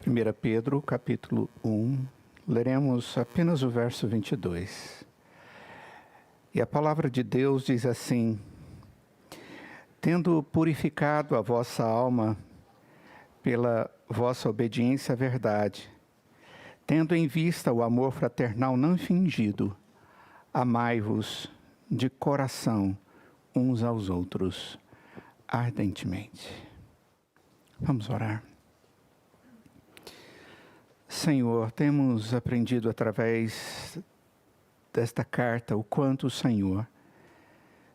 1 Pedro, capítulo 1, leremos apenas o verso 22. E a palavra de Deus diz assim: tendo purificado a vossa alma pela vossa obediência à verdade, tendo em vista o amor fraternal não fingido, amai-vos de coração uns aos outros ardentemente. Vamos orar. Senhor, temos aprendido através desta carta o quanto o Senhor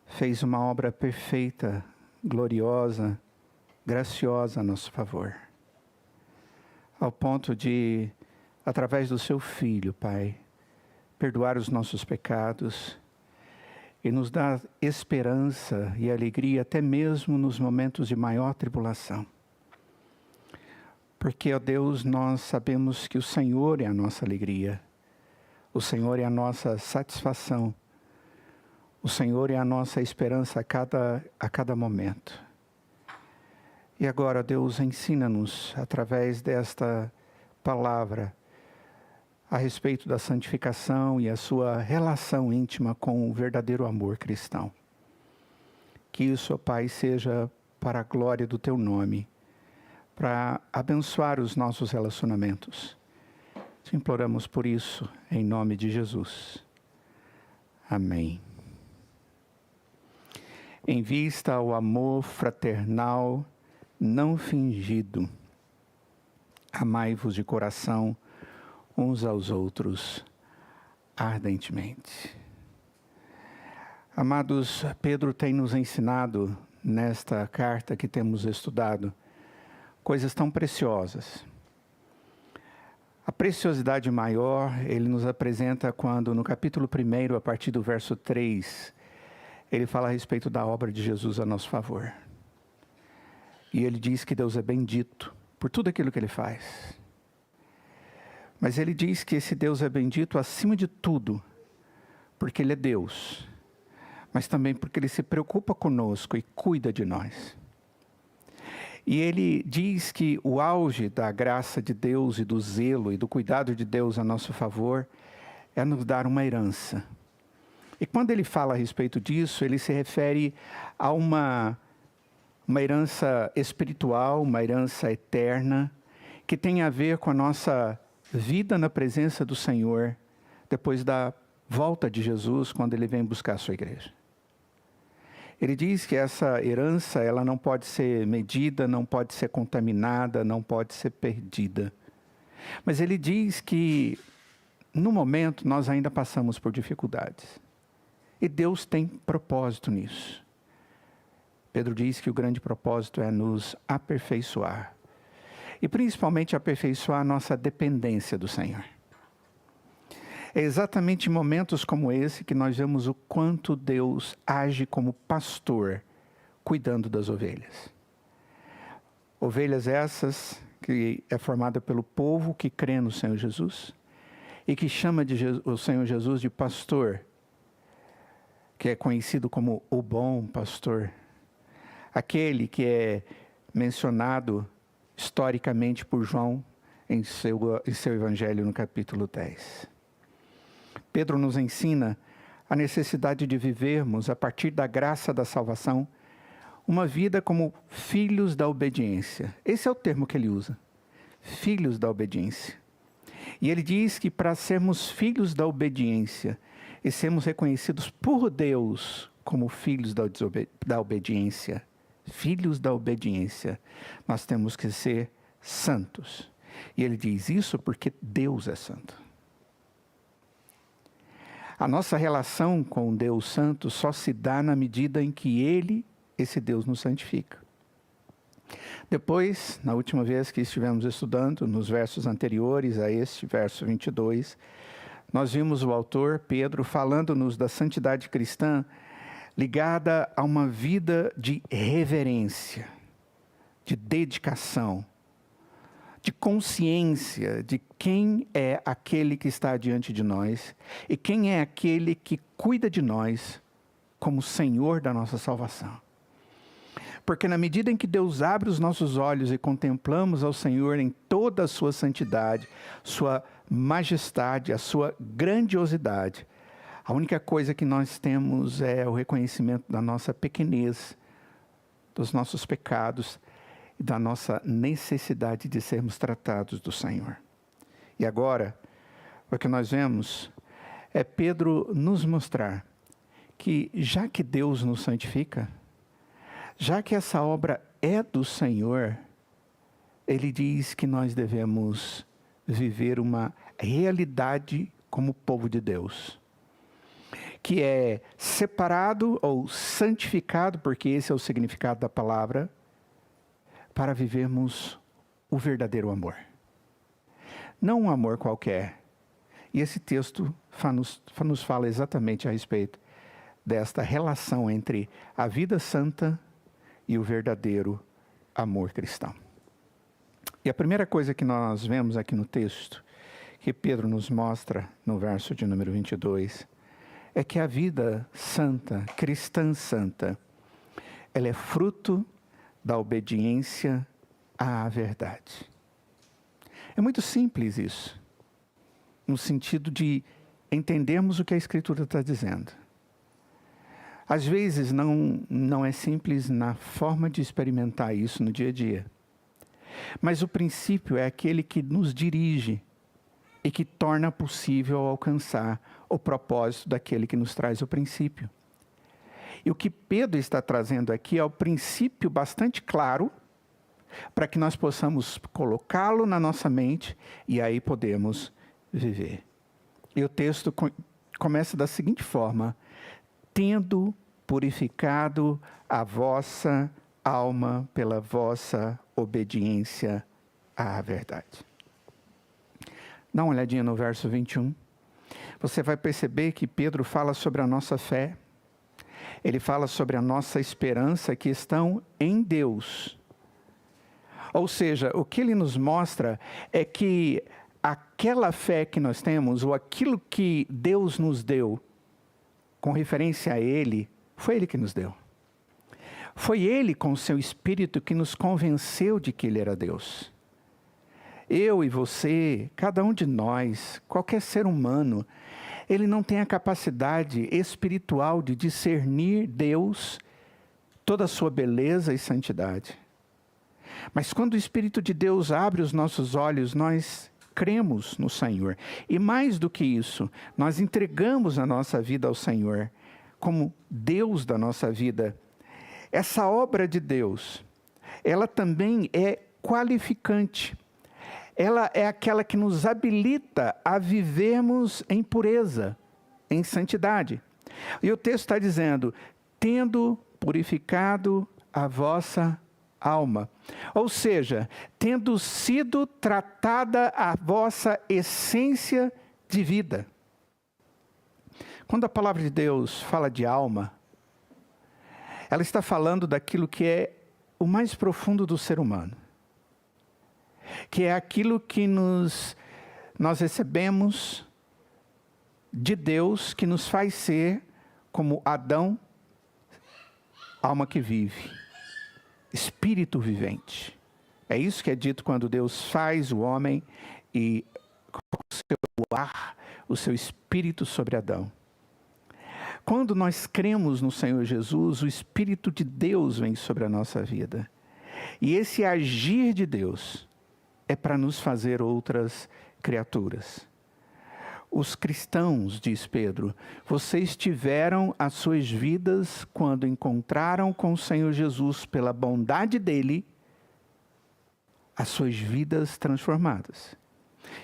fez uma obra perfeita, gloriosa, graciosa a nosso favor. Ao ponto de, através do seu Filho, Pai, perdoar os nossos pecados e nos dar esperança e alegria até mesmo nos momentos de maior tribulação. Porque, ó Deus, nós sabemos que o Senhor é a nossa alegria, o Senhor é a nossa satisfação, o Senhor é a nossa esperança a cada momento. E agora, Deus, ensina-nos, através desta palavra, a respeito da santificação e a sua relação íntima com o verdadeiro amor cristão. Que isso, ó Pai, seja para a glória do Teu nome, para abençoar os nossos relacionamentos. Te imploramos por isso, em nome de Jesus. Amém. Em vista ao amor fraternal não fingido, amai-vos de coração uns aos outros ardentemente. Amados, Pedro tem nos ensinado nesta carta que temos estudado coisas tão preciosas. A preciosidade maior ele nos apresenta quando no capítulo 1, a partir do verso 3, ele fala a respeito da obra de Jesus a nosso favor. E ele diz que Deus é bendito por tudo aquilo que ele faz. Mas ele diz que esse Deus é bendito acima de tudo, porque ele é Deus, mas também porque ele se preocupa conosco e cuida de nós. E ele diz que o auge da graça de Deus e do zelo e do cuidado de Deus a nosso favor é nos dar uma herança. E quando ele fala a respeito disso, ele se refere a uma herança espiritual, uma herança eterna, que tem a ver com a nossa vida na presença do Senhor, depois da volta de Jesus, quando ele vem buscar a sua igreja. Ele diz que essa herança, ela não pode ser medida, não pode ser contaminada, não pode ser perdida. Mas ele diz que, no momento, nós ainda passamos por dificuldades. E Deus tem propósito nisso. Pedro diz que o grande propósito é nos aperfeiçoar. E principalmente aperfeiçoar a nossa dependência do Senhor. É exatamente em momentos como esse que nós vemos o quanto Deus age como pastor, cuidando das ovelhas. Ovelhas essas que é formada pelo povo que crê no Senhor Jesus e que chama o Senhor Jesus de pastor, que é conhecido como o bom pastor. Aquele que é mencionado historicamente por João em seu evangelho no capítulo 10. Pedro nos ensina a necessidade de vivermos, a partir da graça da salvação, uma vida como filhos da obediência. Esse é o termo que ele usa, filhos da obediência. E ele diz que para sermos filhos da obediência e sermos reconhecidos por Deus como filhos da obediência, nós temos que ser santos. E ele diz isso porque Deus é santo. A nossa relação com Deus Santo só se dá na medida em que Ele, esse Deus, nos santifica. Depois, na última vez que estivemos estudando, nos versos anteriores a este verso 22, nós vimos o autor, Pedro, falando-nos da santidade cristã ligada a uma vida de reverência, de dedicação, de consciência de quem é aquele que está diante de nós e quem é aquele que cuida de nós como Senhor da nossa salvação. Porque na medida em que Deus abre os nossos olhos e contemplamos ao Senhor em toda a sua santidade, sua majestade, a sua grandiosidade, a única coisa que nós temos é o reconhecimento da nossa pequenez, dos nossos pecados e da nossa necessidade de sermos tratados do Senhor. E agora, o que nós vemos é Pedro nos mostrar que, já que Deus nos santifica, já que essa obra é do Senhor, ele diz que nós devemos viver uma realidade como povo de Deus, que é separado ou santificado, porque esse é o significado da palavra, para vivermos o verdadeiro amor. Não um amor qualquer. E esse texto nos fala exatamente a respeito desta relação entre a vida santa e o verdadeiro amor cristão. E a primeira coisa que nós vemos aqui no texto, que Pedro nos mostra no verso de número 22, é que a vida santa, cristã santa, ela é fruto da obediência à verdade. É muito simples isso, no sentido de entendermos o que a Escritura está dizendo. Às vezes não é simples na forma de experimentar isso no dia a dia. Mas o princípio é aquele que nos dirige e que torna possível alcançar o propósito daquele que nos traz o princípio. E o que Pedro está trazendo aqui é o princípio bastante claro para que nós possamos colocá-lo na nossa mente e aí podemos viver. E o texto começa da seguinte forma: tendo purificado a vossa alma pela vossa obediência à verdade. Dá uma olhadinha no verso 21. Você vai perceber que Pedro fala sobre a nossa fé. Ele fala sobre a nossa esperança que estão em Deus. Ou seja, o que ele nos mostra é que aquela fé que nós temos, ou aquilo que Deus nos deu, com referência a Ele, foi Ele que nos deu. Foi Ele, com o seu Espírito, que nos convenceu de que Ele era Deus. Eu e você, cada um de nós, qualquer ser humano, ele não tem a capacidade espiritual de discernir Deus, toda a sua beleza e santidade. Mas quando o Espírito de Deus abre os nossos olhos, nós cremos no Senhor. E mais do que isso, nós entregamos a nossa vida ao Senhor, como Deus da nossa vida. Essa obra de Deus, ela também é qualificante. Ela é aquela que nos habilita a vivermos em pureza, em santidade. E o texto está dizendo, tendo purificado a vossa alma. Ou seja, tendo sido tratada a vossa essência de vida. Quando a palavra de Deus fala de alma, ela está falando daquilo que é o mais profundo do ser humano. Que é aquilo que nós recebemos de Deus, que nos faz ser como Adão, alma que vive, espírito vivente. É isso que é dito quando Deus faz o homem e coloca o seu ar, o seu espírito sobre Adão. Quando nós cremos no Senhor Jesus, o Espírito de Deus vem sobre a nossa vida. E esse agir de Deus é para nos fazer outras criaturas. Os cristãos, diz Pedro, vocês tiveram as suas vidas quando encontraram com o Senhor Jesus, pela bondade dele, as suas vidas transformadas.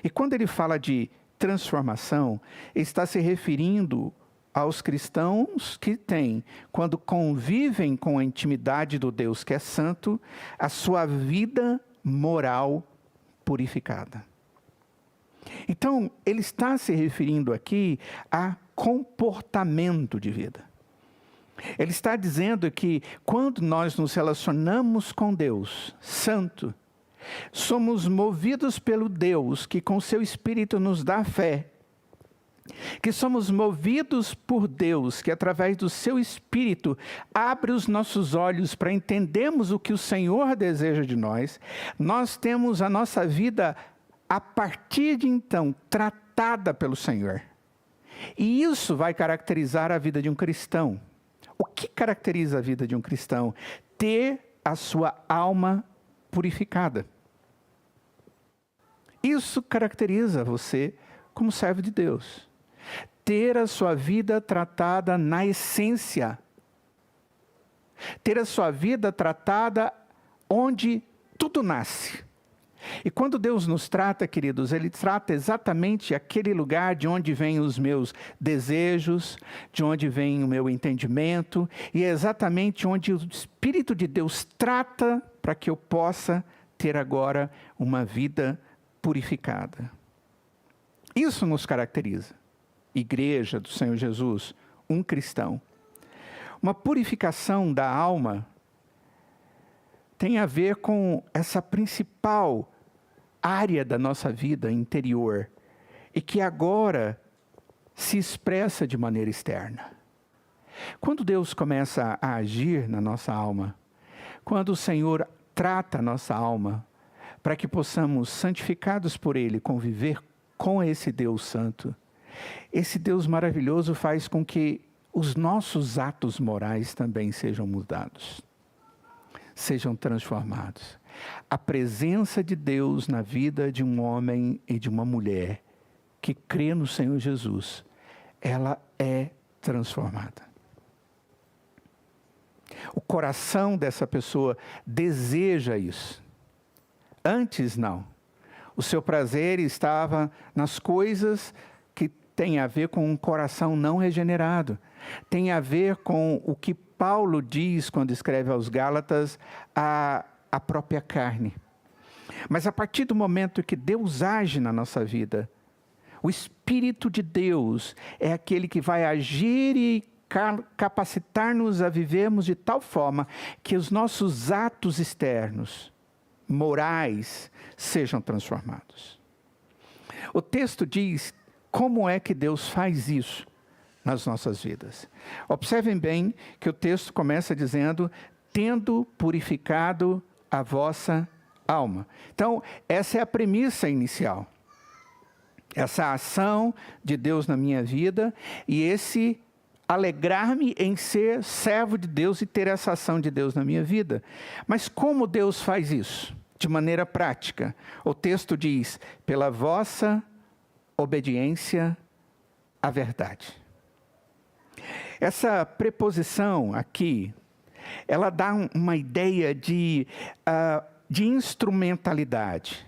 E quando ele fala de transformação, ele está se referindo aos cristãos que têm, quando convivem com a intimidade do Deus que é santo, a sua vida moral purificada. Então, ele está se referindo aqui a comportamento de vida. Ele está dizendo que quando nós nos relacionamos com Deus santo, somos movidos pelo Deus que com seu Espírito nos dá fé. que somos movidos por Deus, que através do seu Espírito abre os nossos olhos para entendermos o que o Senhor deseja de nós, nós temos a nossa vida, a partir de então, tratada pelo Senhor. E isso vai caracterizar a vida de um cristão. O que caracteriza a vida de um cristão? Ter a sua alma purificada. Isso caracteriza você como servo de Deus. Ter a sua vida tratada na essência. Ter a sua vida tratada onde tudo nasce. E quando Deus nos trata, queridos, Ele trata exatamente aquele lugar de onde vêm os meus desejos, de onde vem o meu entendimento, e é exatamente onde o Espírito de Deus trata para que eu possa ter agora uma vida purificada. Isso nos caracteriza. Igreja do Senhor Jesus, um cristão. Uma purificação da alma tem a ver com essa principal área da nossa vida interior e que agora se expressa de maneira externa. Quando Deus começa a agir na nossa alma, quando o Senhor trata a nossa alma, para que possamos, santificados por Ele, conviver com esse Deus santo, esse Deus maravilhoso faz com que os nossos atos morais também sejam mudados, sejam transformados. A presença de Deus na vida de um homem e de uma mulher que crê no Senhor Jesus, ela é transformada. O coração dessa pessoa deseja isso. Antes não. O seu prazer estava nas coisas que têm a ver com um coração não regenerado. Tem a ver com o que Paulo diz quando escreve aos Gálatas, a própria carne. Mas a partir do momento que Deus age na nossa vida, o Espírito de Deus é aquele que vai agir e capacitar-nos a vivermos de tal forma que os nossos atos externos, morais, sejam transformados. O texto diz como é que Deus faz isso nas nossas vidas. Observem bem que o texto começa dizendo, tendo purificado a vossa alma. Então, essa é a premissa inicial. Essa ação de Deus na minha vida e esse alegrar-me em ser servo de Deus e ter essa ação de Deus na minha vida. Mas como Deus faz isso? De maneira prática. O texto diz, pela vossa obediência à verdade. Essa preposição aqui, ela dá uma ideia de instrumentalidade.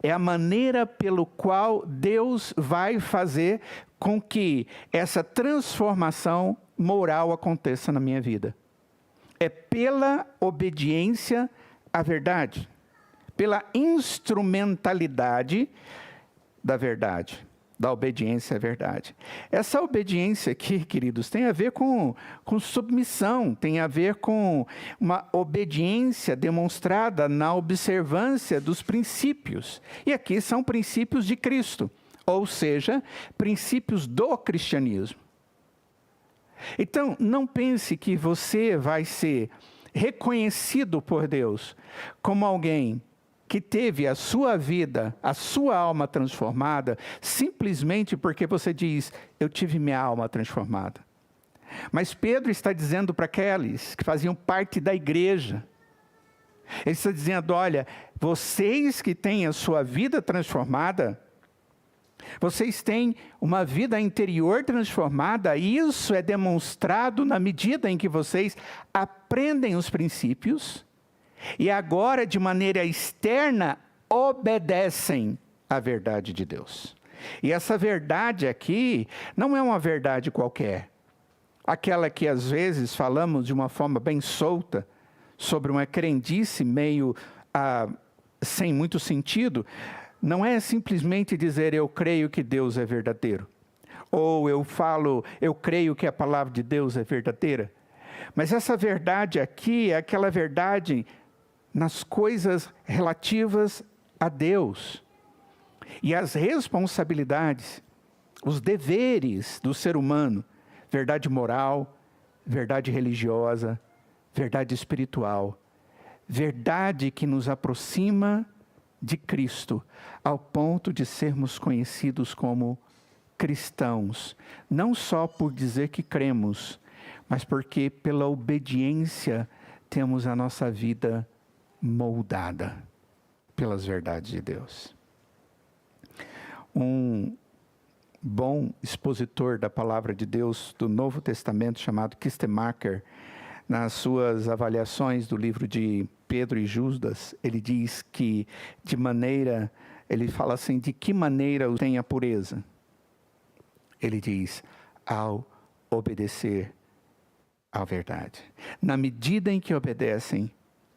É a maneira pelo qual Deus vai fazer com que essa transformação moral aconteça na minha vida. É pela obediência à verdade, pela instrumentalidade da verdade, da obediência à verdade. Essa obediência aqui, queridos, tem a ver com submissão, tem a ver com uma obediência demonstrada na observância dos princípios. E aqui são princípios de Cristo, ou seja, princípios do cristianismo. Então, não pense que você vai ser reconhecido por Deus como alguém que teve a sua vida, a sua alma transformada, simplesmente porque você diz, eu tive minha alma transformada. Mas Pedro está dizendo para aqueles que faziam parte da igreja, ele está dizendo, olha, vocês que têm a sua vida transformada, vocês têm uma vida interior transformada, e isso é demonstrado na medida em que vocês aprendem os princípios, e agora, de maneira externa, obedecem à verdade de Deus. E essa verdade aqui não é uma verdade qualquer. Aquela que às vezes falamos de uma forma bem solta, sobre uma crendice meio sem muito sentido. Não é simplesmente dizer eu creio que Deus é verdadeiro. Ou eu creio que a palavra de Deus é verdadeira. Mas essa verdade aqui é aquela verdade nas coisas relativas a Deus. E as responsabilidades os deveres do ser humano, verdade moral, verdade religiosa, verdade espiritual, verdade que nos aproxima de Cristo, ao ponto de sermos conhecidos como cristãos, não só por dizer que cremos, mas porque pela obediência temos a nossa vida moldada pelas verdades de Deus. Um bom expositor da palavra de Deus do Novo Testamento, chamado Kistemaker, nas suas avaliações do livro de Pedro e Judas, ele diz que ele fala assim, de que maneira tem a pureza? Ele diz, ao obedecer à verdade. Na medida em que obedecem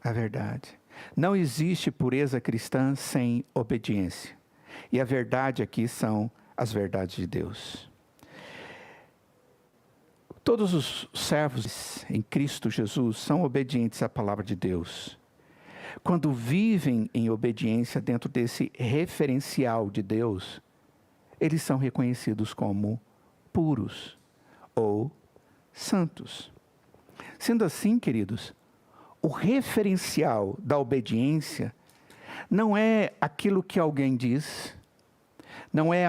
à verdade. Não existe pureza cristã sem obediência. E a verdade aqui são as verdades de Deus. Todos os servos em Cristo Jesus são obedientes à palavra de Deus. Quando vivem em obediência dentro desse referencial de Deus, eles são reconhecidos como puros ou santos. Sendo assim, queridos, o referencial da obediência não é aquilo que alguém diz, não é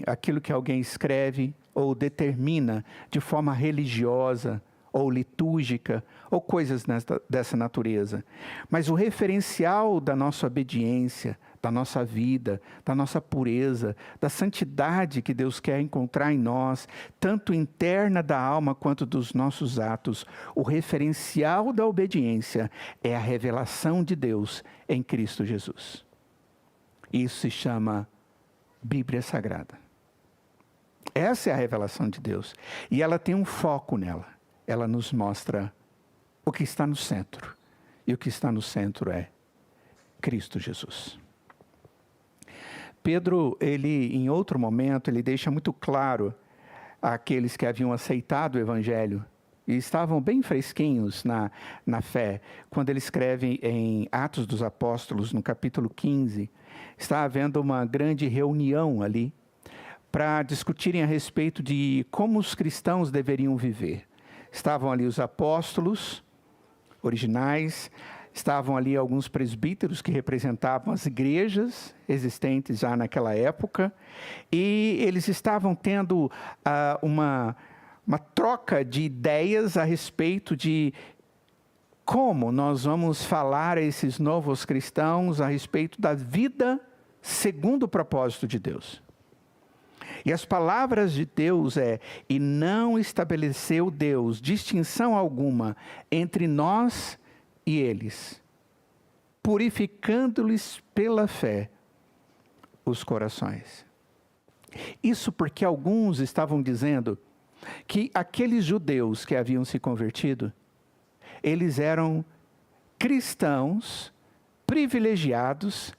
aquilo que alguém escreve ou determina de forma religiosa ou litúrgica ou coisas dessa natureza. Mas o referencial da nossa obediência, da nossa vida, da nossa pureza, da santidade que Deus quer encontrar em nós, tanto interna da alma quanto dos nossos atos, o referencial da obediência é a revelação de Deus em Cristo Jesus. Isso se chama Bíblia Sagrada. Essa é a revelação de Deus. E ela tem um foco nela. Ela nos mostra o que está no centro. E o que está no centro é Cristo Jesus. Pedro, em outro momento, ele deixa muito claro àqueles que haviam aceitado o Evangelho e estavam bem fresquinhos na fé, quando ele escreve em Atos dos Apóstolos, no capítulo 15, está havendo uma grande reunião ali para discutirem a respeito de como os cristãos deveriam viver. Estavam ali os apóstolos originais, estavam ali alguns presbíteros que representavam as igrejas existentes já naquela época, e eles estavam tendo uma troca de ideias a respeito de como nós vamos falar a esses novos cristãos a respeito da vida segundo o propósito de Deus. E as palavras de Deus e não estabeleceu Deus distinção alguma entre nós e eles, purificando-lhes pela fé os corações. Isso porque alguns estavam dizendo que aqueles judeus que haviam se convertido, eles eram cristãos privilegiados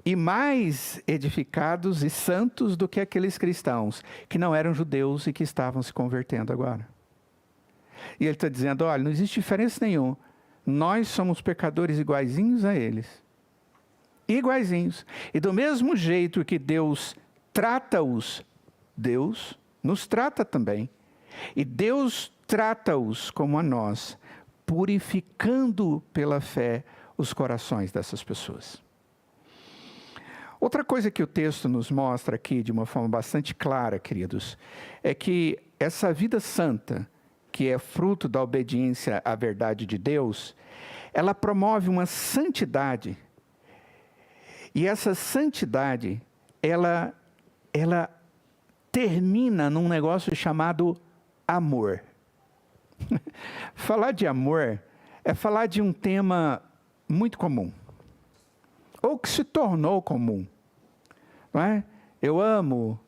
e mais edificados e santos do que aqueles cristãos que não eram judeus e que estavam se convertendo agora. E ele está dizendo, olha, não existe diferença nenhuma. Nós somos pecadores iguaizinhos a eles. Iguaizinhos. E do mesmo jeito que Deus trata-os, Deus nos trata também. E Deus trata-os como a nós, purificando pela fé os corações dessas pessoas. Outra coisa que o texto nos mostra aqui, de uma forma bastante clara, queridos, é que essa vida santa, que é fruto da obediência à verdade de Deus, ela promove uma santidade. E essa santidade, ela termina num negócio chamado amor. Falar de amor é falar de um tema muito comum, ou que se tornou comum. Não é? Eu amo.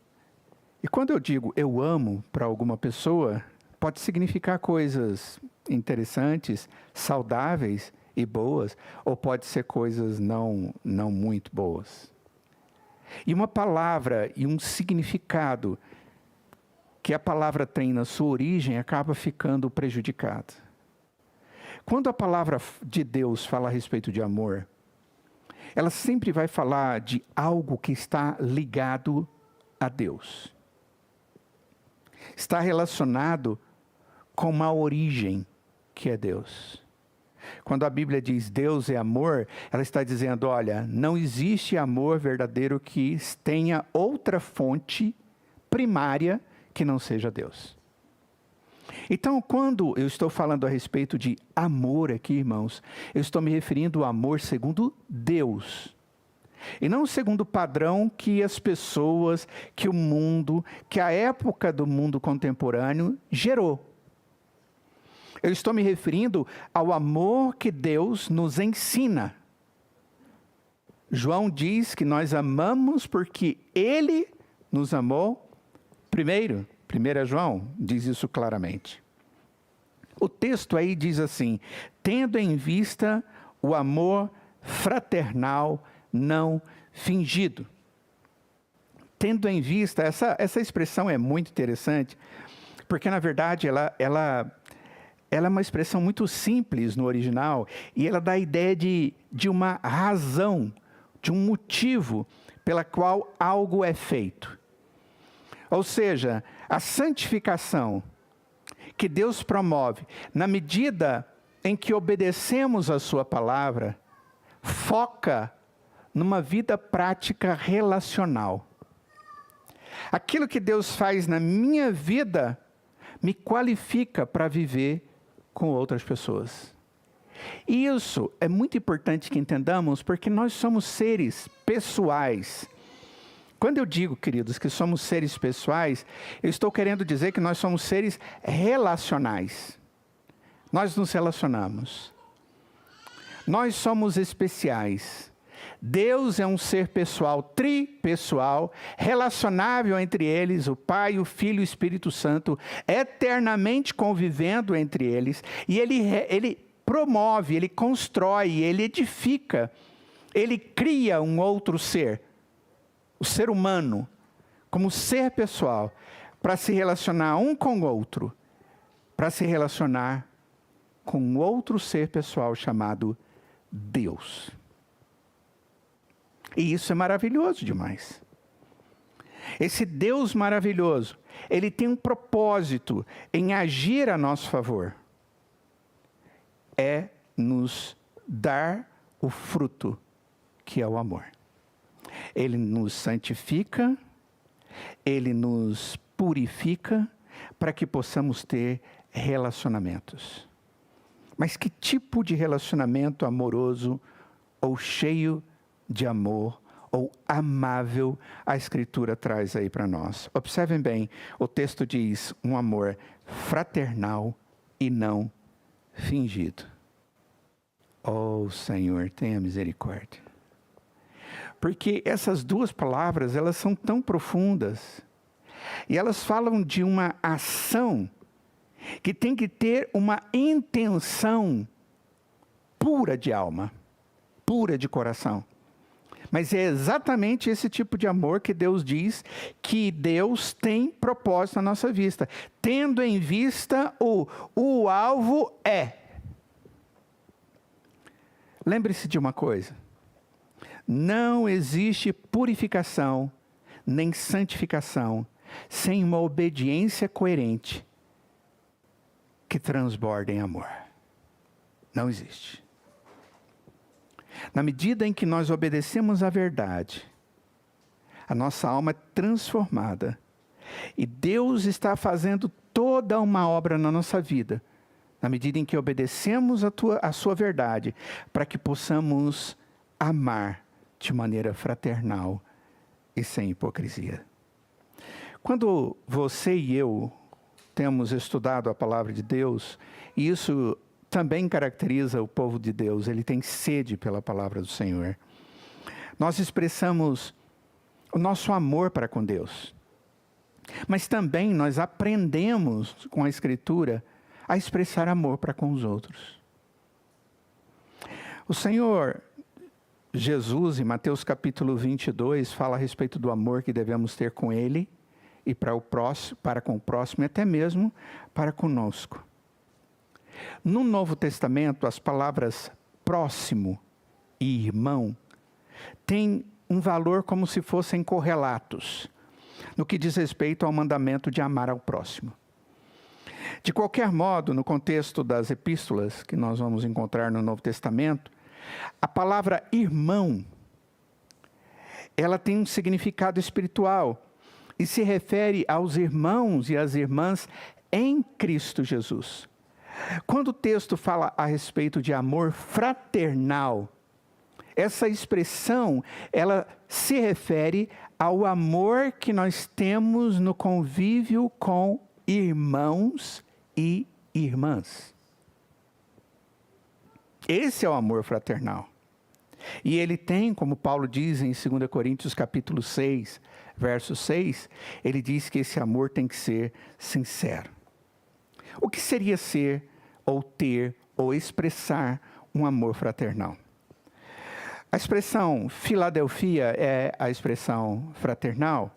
E quando eu digo eu amo para alguma pessoa, pode significar coisas interessantes, saudáveis e boas, ou pode ser coisas não muito boas. E uma palavra e um significado que a palavra tem na sua origem acaba ficando prejudicado. Quando a palavra de Deus fala a respeito de amor, ela sempre vai falar de algo que está ligado a Deus. está relacionado com uma origem, que é Deus. Quando a Bíblia diz Deus é amor, ela está dizendo, olha, não existe amor verdadeiro que tenha outra fonte primária que não seja Deus. Então, quando eu estou falando a respeito de amor aqui, irmãos, eu estou me referindo ao amor segundo Deus. E não segundo o padrão que as pessoas, que o mundo, que a época do mundo contemporâneo gerou. Eu estou me referindo ao amor que Deus nos ensina. João diz que nós amamos porque Ele nos amou primeiro. 1 João diz isso claramente. O texto aí diz assim, tendo em vista o amor fraternal não fingido. Tendo em vista, essa expressão é muito interessante, porque na verdade ela é uma expressão muito simples no original, e ela dá a ideia de uma razão, de um motivo pela qual algo é feito. Ou seja, a santificação que Deus promove, na medida em que obedecemos a sua palavra, foca numa vida prática relacional. Aquilo que Deus faz na minha vida me qualifica para viver com outras pessoas. E isso é muito importante que entendamos, porque nós somos seres pessoais. Quando eu digo, queridos, que somos seres pessoais, eu estou querendo dizer que nós somos seres relacionais. Nós nos relacionamos. Nós somos especiais. Deus é um ser pessoal, tripessoal, relacionável entre eles, o Pai, o Filho e o Espírito Santo, eternamente convivendo entre eles, e ele promove, ele constrói, ele edifica, ele cria um outro ser, o ser humano, como ser pessoal, para se relacionar um com o outro, para se relacionar com outro ser pessoal chamado Deus. E isso é maravilhoso demais. Esse Deus maravilhoso, Ele tem um propósito em agir a nosso favor. É nos dar o fruto, que é o amor. Ele nos santifica, Ele nos purifica, para que possamos ter relacionamentos. Mas que tipo de relacionamento amoroso ou cheio de amor ou amável a Escritura traz aí para nós? Observem bem, o texto diz um amor fraternal e não fingido. Oh, Senhor, tenha misericórdia. Porque essas duas palavras, elas são tão profundas. E elas falam de uma ação que tem que ter uma intenção pura de alma, pura de coração. Mas é exatamente esse tipo de amor que Deus diz que Deus tem propósito na nossa vida. Tendo em vista o alvo é. Lembre-se de uma coisa. Não existe purificação nem santificação sem uma obediência coerente que transborda em amor. Não existe. Na medida em que nós obedecemos à verdade, a nossa alma é transformada. E Deus está fazendo toda uma obra na nossa vida, na medida em que obedecemos a sua verdade, para que possamos amar de maneira fraternal e sem hipocrisia. Quando você e eu temos estudado a palavra de Deus, e isso também caracteriza o povo de Deus, ele tem sede pela palavra do Senhor. Nós expressamos o nosso amor para com Deus, mas também nós aprendemos com a Escritura a expressar amor para com os outros. O Senhor Jesus, em Mateus capítulo 22, fala a respeito do amor que devemos ter com Ele e para com o próximo e até mesmo para conosco. No Novo Testamento, as palavras próximo e irmão têm um valor como se fossem correlatos. no que diz respeito ao mandamento de amar ao próximo. De qualquer modo, no contexto das epístolas que nós vamos encontrar no Novo Testamento, a palavra irmão, ela tem um significado espiritual e se refere aos irmãos e às irmãs em Cristo Jesus. Quando o texto fala a respeito de amor fraternal, essa expressão, ela se refere ao amor que nós temos no convívio com irmãos e irmãs. Esse é o amor fraternal. E ele tem, como Paulo diz em 2 Coríntios capítulo 6, verso 6, ele diz que esse amor tem que ser sincero. O que seria ser, ou ter, ou expressar um amor fraternal? A expressão Filadelfia é a expressão fraternal,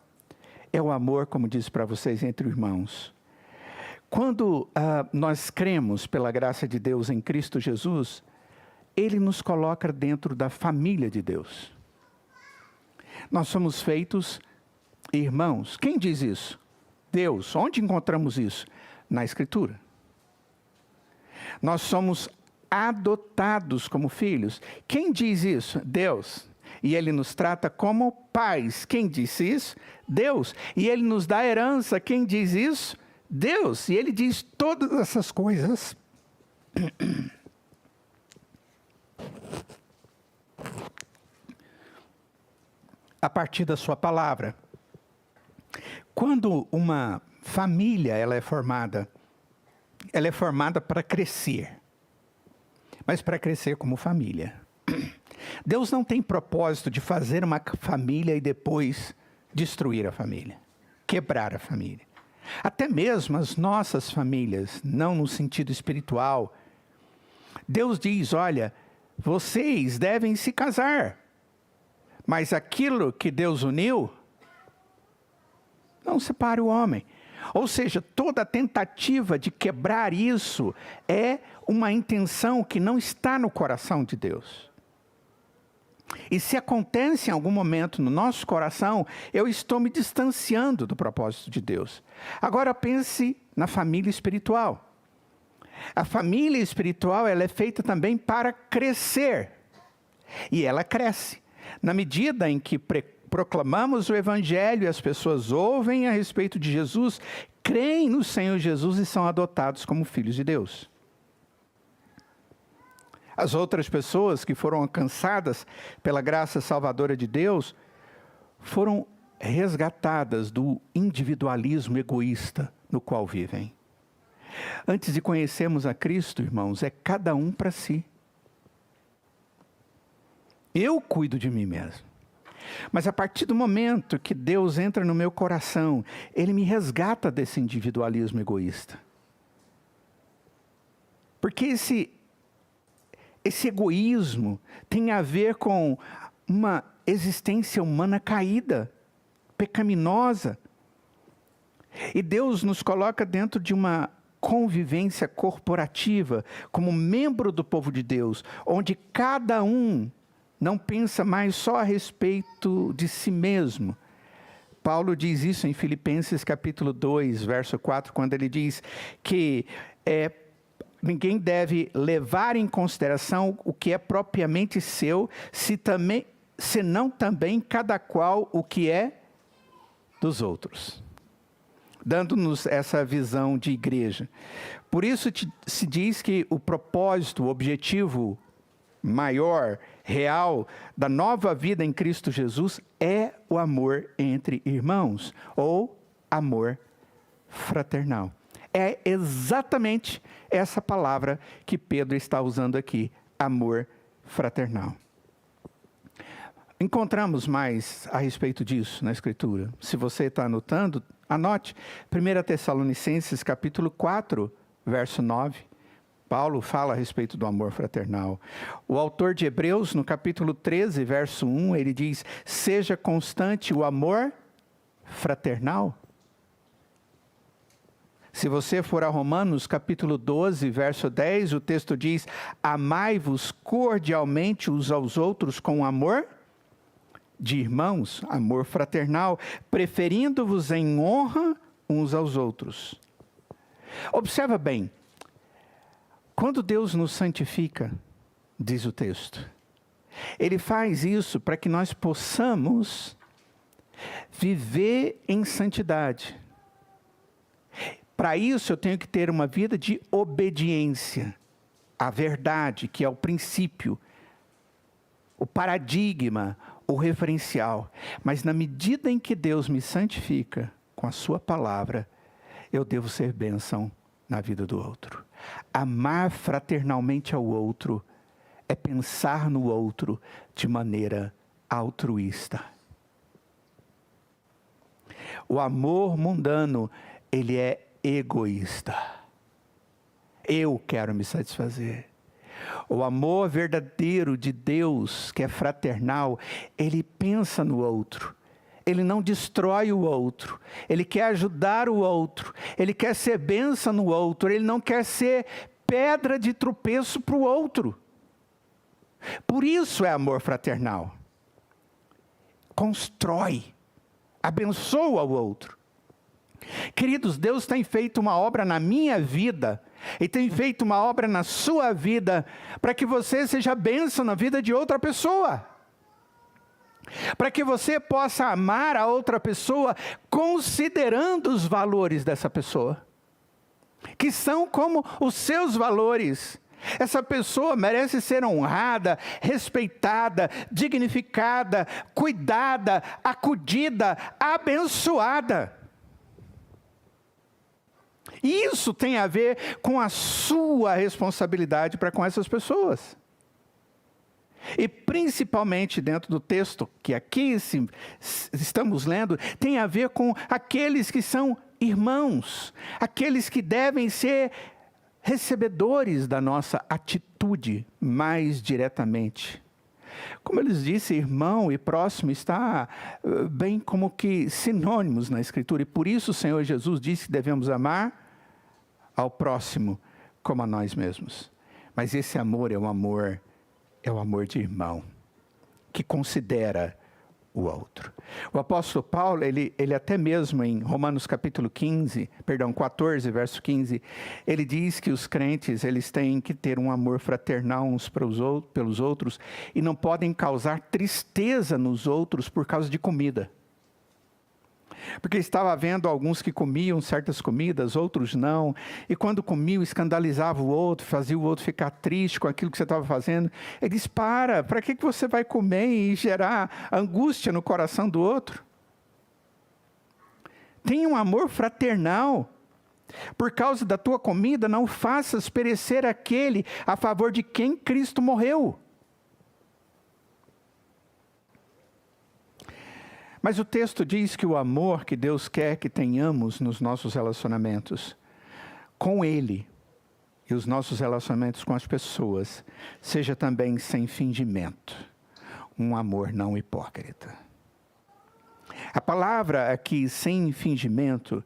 é o amor, como disse para vocês, entre irmãos. Quando nós cremos pela graça de Deus em Cristo Jesus, Ele nos coloca dentro da família de Deus. Nós somos feitos irmãos. Quem diz isso? Deus. Onde encontramos isso? Na Escritura. Nós somos adotados como filhos. Quem diz isso? Deus. E Ele nos trata como pais. Quem disse isso? Deus. E Ele nos dá herança. Quem diz isso? Deus. E Ele diz todas essas coisas a partir da sua palavra. Quando uma família ela é formada para crescer, mas para crescer como família. Deus não tem propósito de fazer uma família e depois destruir a família, quebrar a família. Até mesmo as nossas famílias, não no sentido espiritual. Deus diz, olha, vocês devem se casar, mas aquilo que Deus uniu, não separe o homem. Ou seja, toda tentativa de quebrar isso é uma intenção que não está no coração de Deus. E se acontece em algum momento no nosso coração, eu estou me distanciando do propósito de Deus. Agora pense na família espiritual. A família espiritual ela é feita também para crescer. E ela cresce. Na medida em que proclamamos o Evangelho e as pessoas ouvem a respeito de Jesus, creem no Senhor Jesus e são adotados como filhos de Deus. As outras pessoas que foram alcançadas pela graça salvadora de Deus foram resgatadas do individualismo egoísta no qual vivem. Antes de conhecermos a Cristo, irmãos, é cada um para si. Eu cuido de mim mesmo. Mas a partir do momento que Deus entra no meu coração, Ele me resgata desse individualismo egoísta. Porque esse egoísmo tem a ver com uma existência humana caída, pecaminosa. E Deus nos coloca dentro de uma convivência corporativa, como membro do povo de Deus, onde cada um não pensa mais só a respeito de si mesmo. Paulo diz isso em Filipenses capítulo 2, verso 4, quando ele diz que ninguém deve levar em consideração o que é propriamente seu, senão também cada qual o que é dos outros. Dando-nos essa visão de igreja. Por isso se diz que o propósito, o objetivo maior, real, da nova vida em Cristo Jesus é o amor entre irmãos, ou amor fraternal. É exatamente essa palavra que Pedro está usando aqui, amor fraternal. Encontramos mais a respeito disso na Escritura. Se você está anotando, anote. 1 Tessalonicenses capítulo 4, verso 9. Paulo fala a respeito do amor fraternal. O autor de Hebreus, no capítulo 13, verso 1, ele diz, seja constante o amor fraternal. Se você for a Romanos, capítulo 12, verso 10, o texto diz, amai-vos cordialmente uns aos outros com amor de irmãos, amor fraternal, preferindo-vos em honra uns aos outros. Observa bem, quando Deus nos santifica, diz o texto, Ele faz isso para que nós possamos viver em santidade. Para isso eu tenho que ter uma vida de obediência à verdade, que é o princípio, o paradigma, o referencial. Mas na medida em que Deus me santifica com a sua palavra, eu devo ser bênção na vida do outro. Amar fraternalmente ao outro é pensar no outro de maneira altruísta. O amor mundano, ele é egoísta. Eu quero me satisfazer. O amor verdadeiro de Deus, que é fraternal, ele pensa no outro. Ele não destrói o outro. Ele quer ajudar o outro. Ele quer ser bênção no outro. Ele não quer ser pedra de tropeço para o outro. Por isso é amor fraternal. Constrói. Abençoa o outro. Queridos, Deus tem feito uma obra na minha vida e tem feito uma obra na sua vida para que você seja bênção na vida de outra pessoa. Para que você possa amar a outra pessoa considerando os valores dessa pessoa, que são como os seus valores. Essa pessoa merece ser honrada, respeitada, dignificada, cuidada, acudida, abençoada. Isso tem a ver com a sua responsabilidade para com essas pessoas. E principalmente dentro do texto que aqui estamos lendo, tem a ver com aqueles que são irmãos, aqueles que devem ser recebedores da nossa atitude mais diretamente. Como eles disse, irmão e próximo está bem como que sinônimos na Escritura. E por isso o Senhor Jesus disse que devemos amar ao próximo como a nós mesmos. Mas esse amor é o amor de irmão, que considera o outro. O apóstolo Paulo, ele até mesmo em Romanos capítulo 14, verso 15, ele diz que os crentes, eles têm que ter um amor fraternal uns pelos outros e não podem causar tristeza nos outros por causa de comida. Porque estava vendo alguns que comiam certas comidas, outros não. E quando comiam, escandalizava o outro, fazia o outro ficar triste com aquilo que você estava fazendo. Ele diz, para que você vai comer e gerar angústia no coração do outro? Tenha um amor fraternal. Por causa da tua comida, não faças perecer aquele a favor de quem Cristo morreu. Mas o texto diz que o amor que Deus quer que tenhamos nos nossos relacionamentos com Ele e os nossos relacionamentos com as pessoas, seja também sem fingimento, um amor não hipócrita. A palavra aqui, sem fingimento,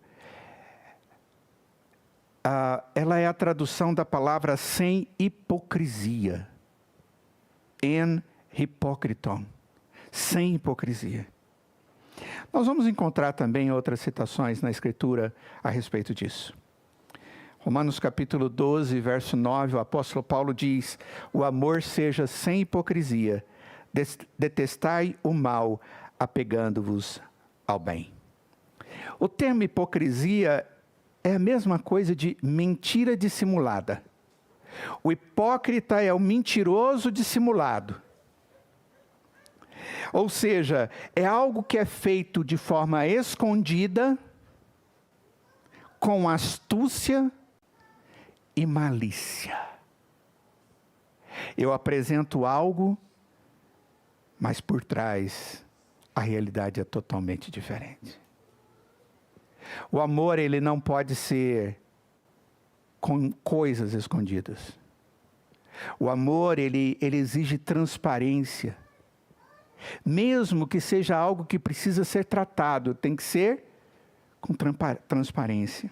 ela é a tradução da palavra sem hipocrisia. En hypocriton, sem hipocrisia. Nós vamos encontrar também outras citações na Escritura a respeito disso. Romanos capítulo 12, verso 9, o apóstolo Paulo diz, o amor seja sem hipocrisia, detestai o mal, apegando-vos ao bem. O termo hipocrisia é a mesma coisa de mentira dissimulada. O hipócrita é o mentiroso dissimulado. Ou seja, é algo que é feito de forma escondida, com astúcia e malícia. Eu apresento algo, mas por trás a realidade é totalmente diferente. O amor, ele não pode ser com coisas escondidas. O amor, ele exige transparência. Mesmo que seja algo que precisa ser tratado, tem que ser com transparência.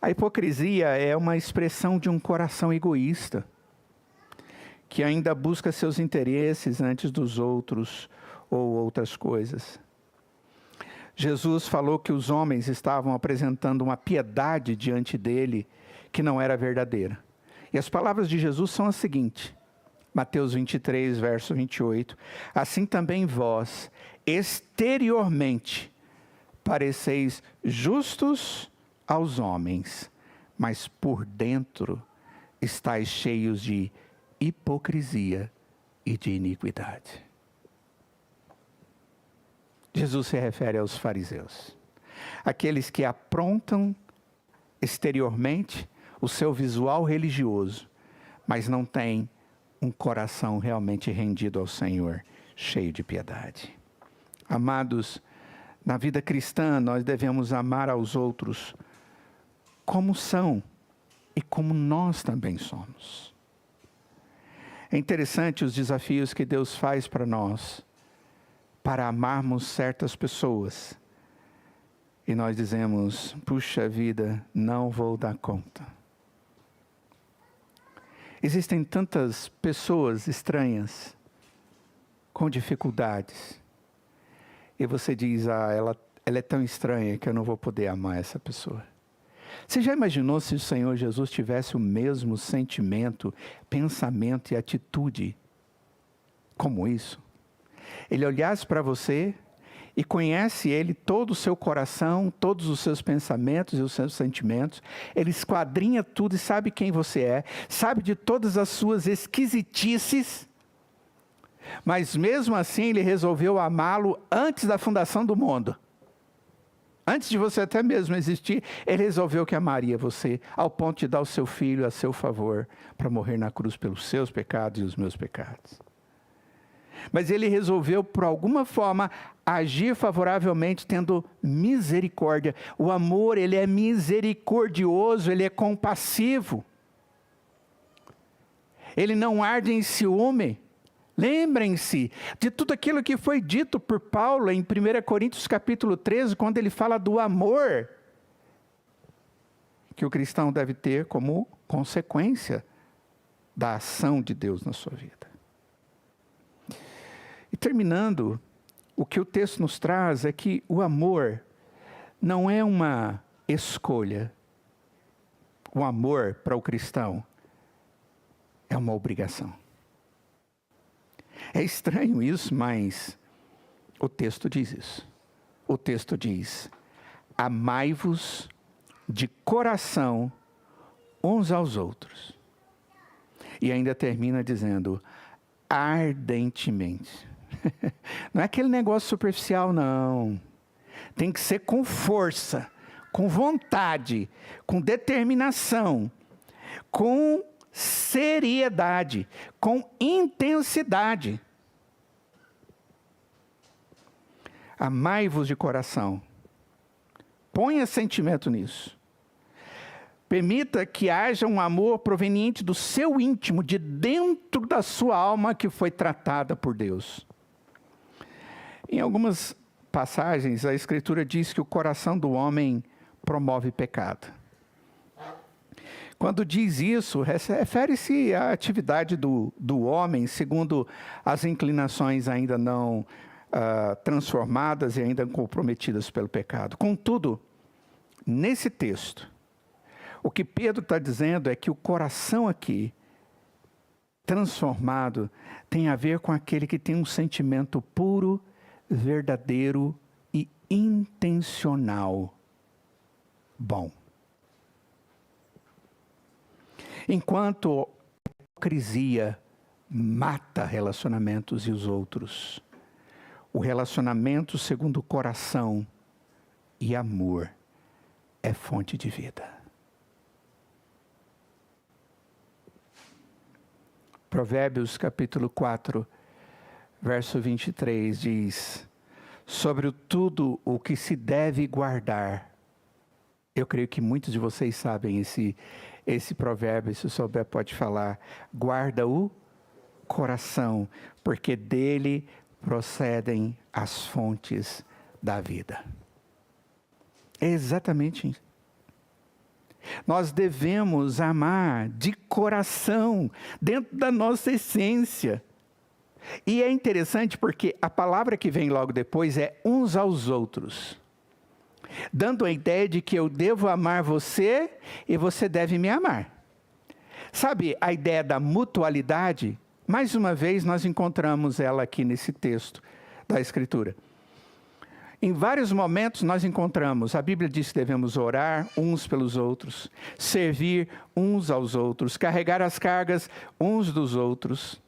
A hipocrisia é uma expressão de um coração egoísta, que ainda busca seus interesses antes dos outros ou outras coisas. Jesus falou que os homens estavam apresentando uma piedade diante dele que não era verdadeira. E as palavras de Jesus são as seguintes, Mateus 23, verso 28. Assim também vós, exteriormente, pareceis justos aos homens, mas por dentro estáis cheios de hipocrisia e de iniquidade. Jesus se refere aos fariseus, aqueles que aprontam exteriormente o seu visual religioso, mas não têm um coração realmente rendido ao Senhor, cheio de piedade. Amados, na vida cristã nós devemos amar aos outros como são e como nós também somos. É interessante os desafios que Deus faz para nós, para amarmos certas pessoas. E nós dizemos, puxa vida, não vou dar conta. Existem tantas pessoas estranhas, com dificuldades. E você diz, ela é tão estranha que eu não vou poder amar essa pessoa. Você já imaginou se o Senhor Jesus tivesse o mesmo sentimento, pensamento e atitude como isso? Ele olhasse para você e conhece Ele todo o seu coração, todos os seus pensamentos e os seus sentimentos. Ele esquadrinha tudo e sabe quem você é, sabe de todas as suas esquisitices. Mas mesmo assim Ele resolveu amá-lo antes da fundação do mundo. Antes de você até mesmo existir, Ele resolveu que amaria você, ao ponto de dar o seu Filho a seu favor, para morrer na cruz pelos seus pecados e os meus pecados. Mas Ele resolveu, por alguma forma, agir favoravelmente, tendo misericórdia. O amor, Ele é misericordioso, Ele é compassivo. Ele não arde em ciúme. Lembrem-se de tudo aquilo que foi dito por Paulo em 1 Coríntios capítulo 13, quando ele fala do amor que o cristão deve ter como consequência da ação de Deus na sua vida. E terminando, o que o texto nos traz é que o amor não é uma escolha. O amor para o cristão é uma obrigação. É estranho isso, mas o texto diz isso. O texto diz, amai-vos de coração uns aos outros. E ainda termina dizendo, ardentemente. Não é aquele negócio superficial, não. Tem que ser com força, com vontade, com determinação, com seriedade, com intensidade. Amai-vos de coração. Ponha sentimento nisso. Permita que haja um amor proveniente do seu íntimo, de dentro da sua alma que foi tratada por Deus. Em algumas passagens, a Escritura diz que o coração do homem promove pecado. Quando diz isso, refere-se à atividade do homem, segundo as inclinações ainda não transformadas e ainda comprometidas pelo pecado. Contudo, nesse texto, o que Pedro está dizendo é que o coração aqui, transformado, tem a ver com aquele que tem um sentimento puro, verdadeiro e intencional bom. Enquanto a hipocrisia mata relacionamentos e os outros, o relacionamento segundo o coração e amor é fonte de vida. Provérbios capítulo 4, verso 23 diz, sobre tudo o que se deve guardar. Eu creio que muitos de vocês sabem esse provérbio, se souber pode falar. Guarda o coração, porque dele procedem as fontes da vida. É exatamente isso. Nós devemos amar de coração, dentro da nossa essência. E é interessante porque a palavra que vem logo depois é uns aos outros, dando a ideia de que eu devo amar você e você deve me amar. Sabe a ideia da mutualidade? Mais uma vez nós encontramos ela aqui nesse texto da Escritura. Em vários momentos nós encontramos, a Bíblia diz que devemos orar uns pelos outros, servir uns aos outros, carregar as cargas uns dos outros.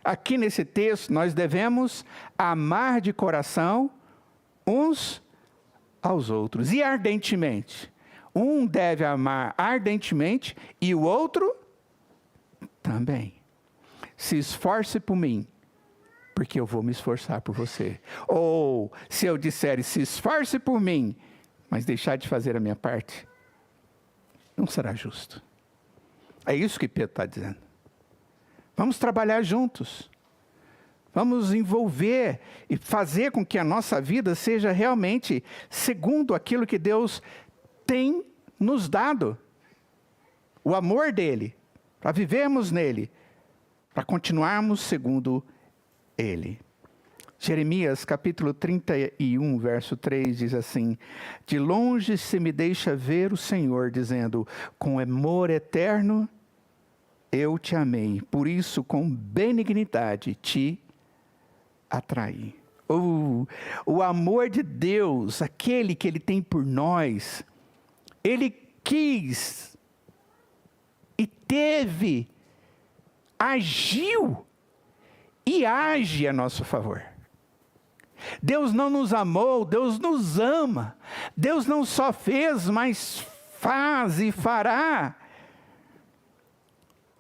Aqui nesse texto nós devemos amar de coração uns aos outros e ardentemente. Um deve amar ardentemente e o outro também. Se esforce por mim, porque eu vou me esforçar por você. Ou, se eu disser, se esforce por mim, mas deixar de fazer a minha parte, não será justo. É isso que Pedro está dizendo. Vamos trabalhar juntos. Vamos envolver e fazer com que a nossa vida seja realmente segundo aquilo que Deus tem nos dado. O amor dele, para vivermos nele, para continuarmos segundo ele. Jeremias capítulo 31, verso 3 diz assim: de longe se me deixa ver o Senhor, dizendo, com amor eterno eu te amei, por isso com benignidade te atraí. O amor de Deus, aquele que Ele tem por nós, Ele quis e teve, agiu e age a nosso favor. Deus não nos amou, Deus nos ama. Deus não só fez, mas faz e fará.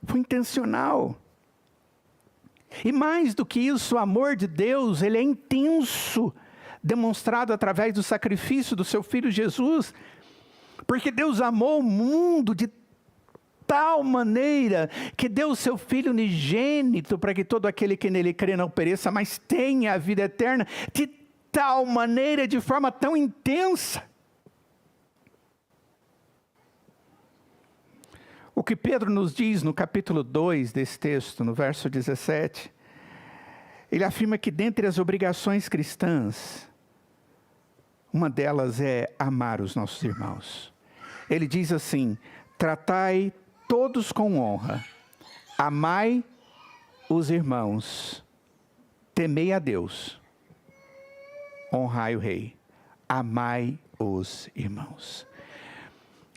Foi intencional. E mais do que isso, o amor de Deus, ele é intenso, demonstrado através do sacrifício do seu Filho Jesus. Porque Deus amou o mundo de tal maneira que deu o seu Filho unigênito para que todo aquele que nele crê não pereça, mas tenha a vida eterna, de tal maneira, de forma tão intensa. O que Pedro nos diz no capítulo 2 desse texto, no verso 17, ele afirma que dentre as obrigações cristãs, uma delas é amar os nossos irmãos. Ele diz assim: tratai todos com honra, amai os irmãos, temei a Deus, honrai o rei, amai os irmãos.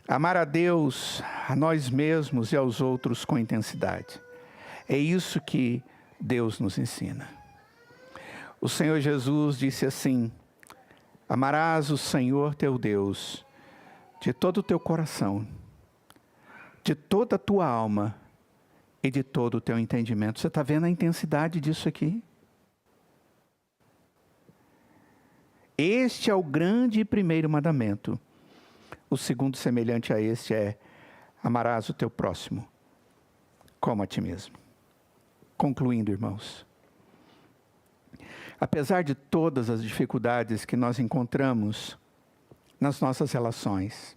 Amar a Deus, a nós mesmos e aos outros com intensidade. É isso que Deus nos ensina. O Senhor Jesus disse assim: amarás o Senhor teu Deus de todo o teu coração, de toda a tua alma e de todo o teu entendimento. Você está vendo a intensidade disso aqui? Este é o grande e primeiro mandamento. O segundo, semelhante a este, é: amarás o teu próximo como a ti mesmo. Concluindo, irmãos, apesar de todas as dificuldades que nós encontramos nas nossas relações,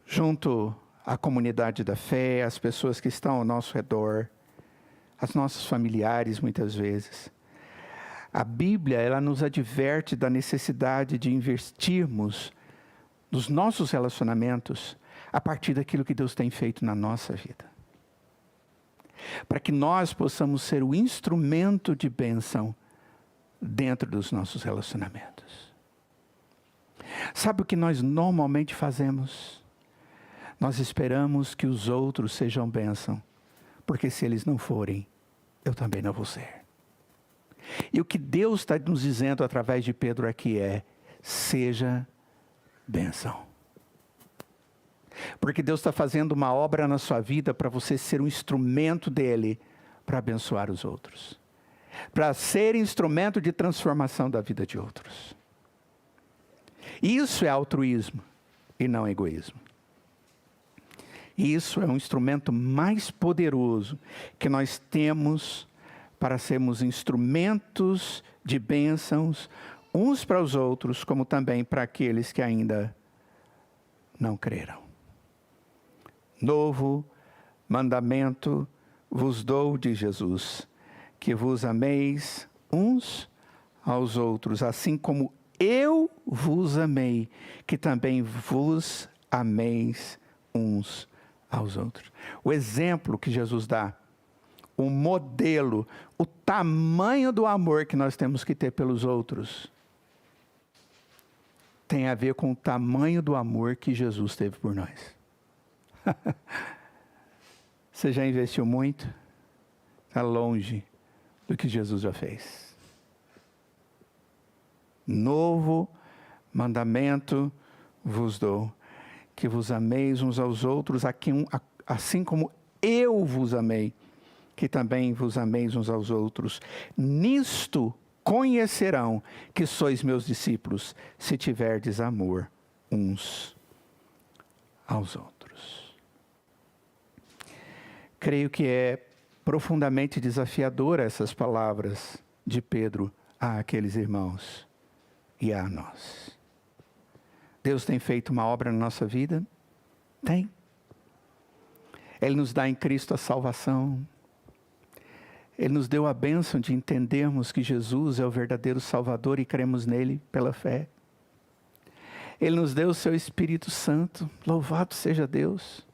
junto à comunidade da fé, as pessoas que estão ao nosso redor, as nossos familiares muitas vezes, a Bíblia, ela nos adverte da necessidade de investirmos nos nossos relacionamentos a partir daquilo que Deus tem feito na nossa vida. Para que nós possamos ser o instrumento de bênção dentro dos nossos relacionamentos. Sabe o que nós normalmente fazemos? Nós esperamos que os outros sejam bênção, porque se eles não forem, eu também não vou ser. E o que Deus está nos dizendo através de Pedro aqui é: seja bênção. Porque Deus está fazendo uma obra na sua vida para você ser um instrumento dele para abençoar os outros. Para ser instrumento de transformação da vida de outros. Isso é altruísmo e não egoísmo. Isso é um instrumento mais poderoso que nós temos para sermos instrumentos de bênçãos uns para os outros, como também para aqueles que ainda não creram. Novo mandamento vos dou, diz Jesus, que vos ameis uns aos outros, assim como eu vos amei, que também vos ameis uns aos outros. O exemplo que Jesus dá, o modelo, o tamanho do amor que nós temos que ter pelos outros, tem a ver com o tamanho do amor que Jesus teve por nós. Você já investiu muito? Está longe do que Jesus já fez. Novo mandamento vos dou, que vos ameis uns aos outros, assim como eu vos amei, que também vos ameis uns aos outros. Nisto conhecerão que sois meus discípulos, se tiverdes amor uns aos outros. Creio que é profundamente desafiadora essas palavras de Pedro àqueles irmãos e a nós. Deus tem feito uma obra na nossa vida? Tem. Ele nos dá em Cristo a salvação. Ele nos deu a bênção de entendermos que Jesus é o verdadeiro Salvador e cremos nele pela fé. Ele nos deu o seu Espírito Santo, louvado seja Deus.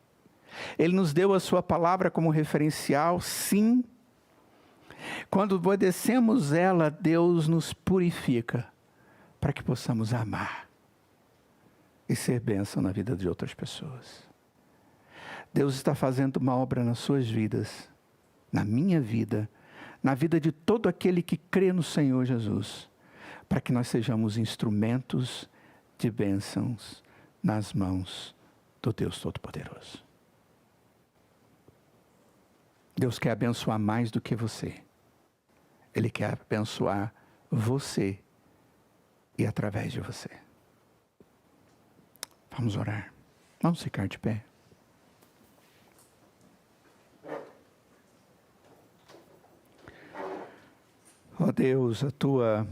Ele nos deu a sua palavra como referencial, sim. Quando obedecemos ela, Deus nos purifica para que possamos amar e ser bênção na vida de outras pessoas. Deus está fazendo uma obra nas suas vidas, na minha vida, na vida de todo aquele que crê no Senhor Jesus, para que nós sejamos instrumentos de bênçãos nas mãos do Deus Todo-Poderoso. Deus quer abençoar mais do que você. Ele quer abençoar você e através de você. Vamos orar. Vamos ficar de pé. Ó Deus, a tua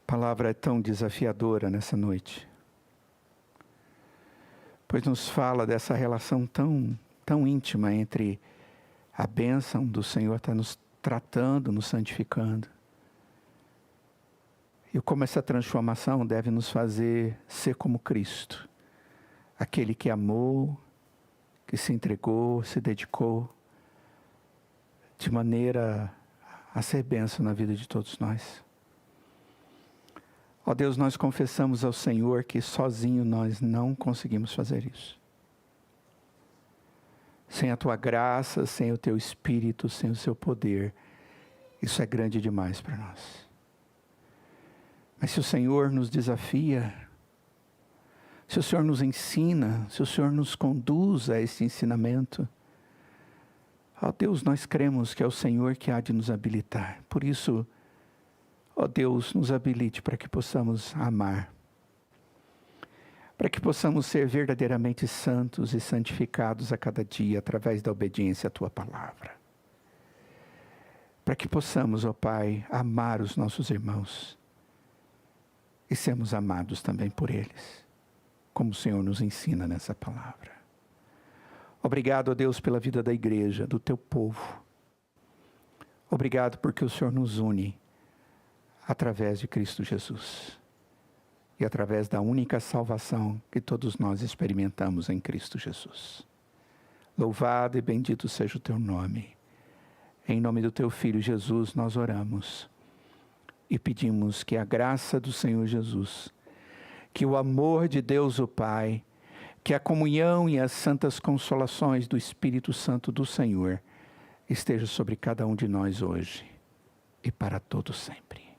palavra é tão desafiadora nessa noite, pois nos fala dessa relação tão íntima entre a bênção do Senhor estar nos tratando, nos santificando, e como essa transformação deve nos fazer ser como Cristo, aquele que amou, que se entregou, se dedicou, de maneira a ser bênção na vida de todos nós. Ó Deus, nós confessamos ao Senhor que sozinho nós não conseguimos fazer isso. Sem a Tua graça, sem o Teu Espírito, sem o Seu poder, isso é grande demais para nós. Mas se o Senhor nos desafia, se o Senhor nos ensina, se o Senhor nos conduz a esse ensinamento, ó Deus, nós cremos que é o Senhor que há de nos habilitar. Por isso, ó Deus, nos habilite para que possamos amar, para que possamos ser verdadeiramente santos e santificados a cada dia através da obediência à Tua palavra. Para que possamos, ó Pai, amar os nossos irmãos e sermos amados também por eles, como o Senhor nos ensina nessa palavra. Obrigado, ó Deus, pela vida da igreja, do Teu povo. Obrigado porque o Senhor nos une através de Cristo Jesus e através da única salvação que todos nós experimentamos em Cristo Jesus. Louvado e bendito seja o Teu nome. Em nome do Teu Filho Jesus nós oramos e pedimos que a graça do Senhor Jesus, que o amor de Deus o Pai, que a comunhão e as santas consolações do Espírito Santo do Senhor esteja sobre cada um de nós hoje e para todo sempre.